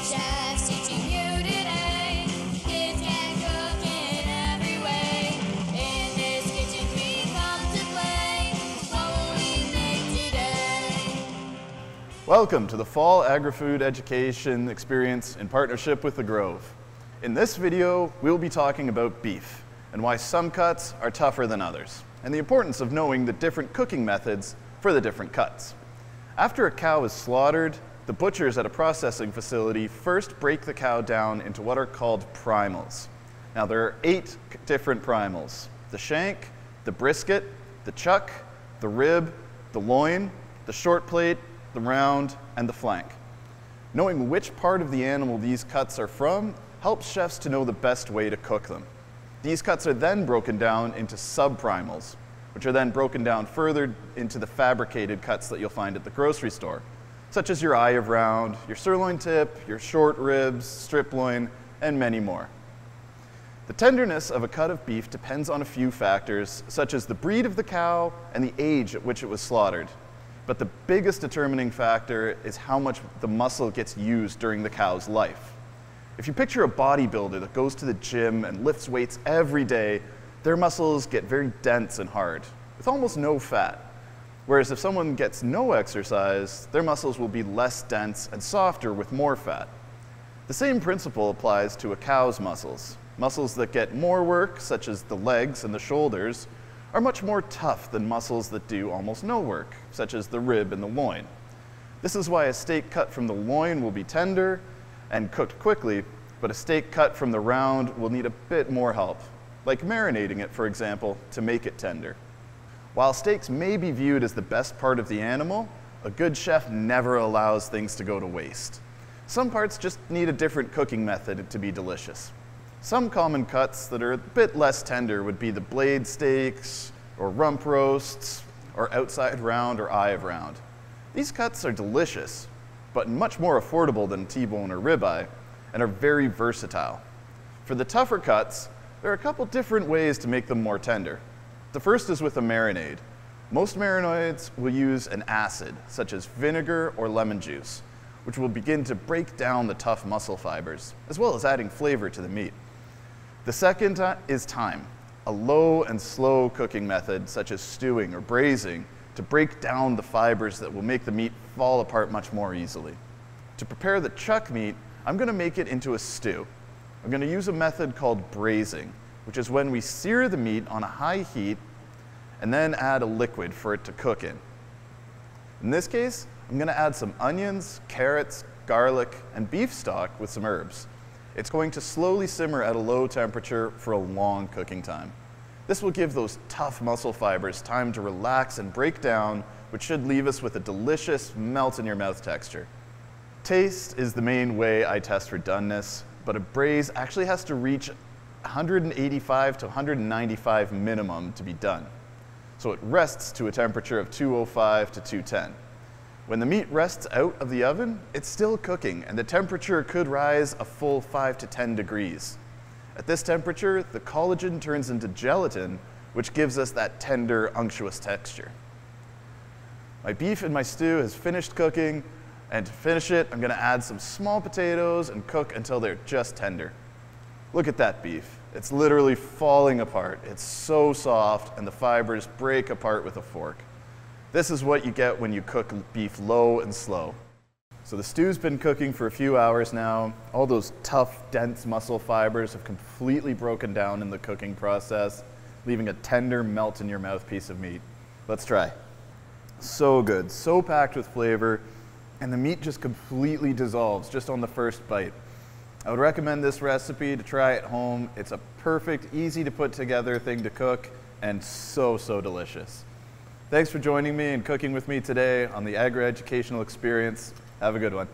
chefs teaching you today. Kids can cook in every way. In this kitchen we come to play. What will we make today? Welcome to the Fall Agri-Food Education Experience in partnership with The Grove. In this video, we'll be talking about beef and why some cuts are tougher than others, and the importance of knowing the different cooking methods for the different cuts. After a cow is slaughtered, the butchers at a processing facility first break the cow down into what are called primals. Now there are 8 different primals: the shank, the brisket, the chuck, the rib, the loin, the short plate, the round, and the flank. Knowing which part of the animal these cuts are from helps chefs to know the best way to cook them. These cuts are then broken down into subprimals, which are then broken down further into the fabricated cuts that you'll find at the grocery store, such as your eye of round, your sirloin tip, your short ribs, strip loin, and many more. The tenderness of a cut of beef depends on a few factors, such as the breed of the cow and the age at which it was slaughtered. But the biggest determining factor is how much the muscle gets used during the cow's life. If you picture a bodybuilder that goes to the gym and lifts weights every day, their muscles get very dense and hard, with almost no fat. Whereas if someone gets no exercise, their muscles will be less dense and softer with more fat. The same principle applies to a cow's muscles. Muscles that get more work, such as the legs and the shoulders, are much more tough than muscles that do almost no work, such as the rib and the loin. This is why a steak cut from the loin will be tender and cooked quickly, but a steak cut from the round will need a bit more help, like marinating it, for example, to make it tender. While steaks may be viewed as the best part of the animal, a good chef never allows things to go to waste. Some parts just need a different cooking method to be delicious. Some common cuts that are a bit less tender would be the blade steaks, or rump roasts, or outside round or eye of round. These cuts are delicious, but much more affordable than T-bone or ribeye, and are very versatile. For the tougher cuts, there are a couple different ways to make them more tender. The first is with a marinade. Most marinades will use an acid, such as vinegar or lemon juice, which will begin to break down the tough muscle fibers, as well as adding flavor to the meat. The second is thyme, a low and slow cooking method, such as stewing or braising, to break down the fibers that will make the meat fall apart much more easily. To prepare the chuck meat, I'm going to make it into a stew. I'm going to use a method called braising, which is when we sear the meat on a high heat and then add a liquid for it to cook in. In this case, I'm going to add some onions, carrots, garlic, and beef stock with some herbs. It's going to slowly simmer at a low temperature for a long cooking time. This will give those tough muscle fibers time to relax and break down, which should leave us with a delicious melt-in-your-mouth texture. Taste is the main way I test for doneness, but a braise actually has to reach 185 to 195 minimum to be done. So it rests to a temperature of 205 to 210. When the meat rests out of the oven, it's still cooking, and the temperature could rise a full 5 to 10 degrees. At this temperature, the collagen turns into gelatin, which gives us that tender, unctuous texture. My beef in my stew has finished cooking, and to finish it, I'm going to add some small potatoes and cook until they're just tender. Look at that beef. It's literally falling apart. It's so soft, and the fibers break apart with a fork. This is what you get when you cook beef low and slow. So the stew's been cooking for a few hours now. All those tough, dense muscle fibers have completely broken down in the cooking process, leaving a tender, melt-in-your-mouth piece of meat. Let's try. So good, so packed with flavor, and the meat just completely dissolves just on the first bite. I would recommend this recipe to try at home. It's a perfect, easy to put together thing to cook, and so delicious. Thanks for joining me and cooking with me today on the Agri-Educational Experience. Have a good one.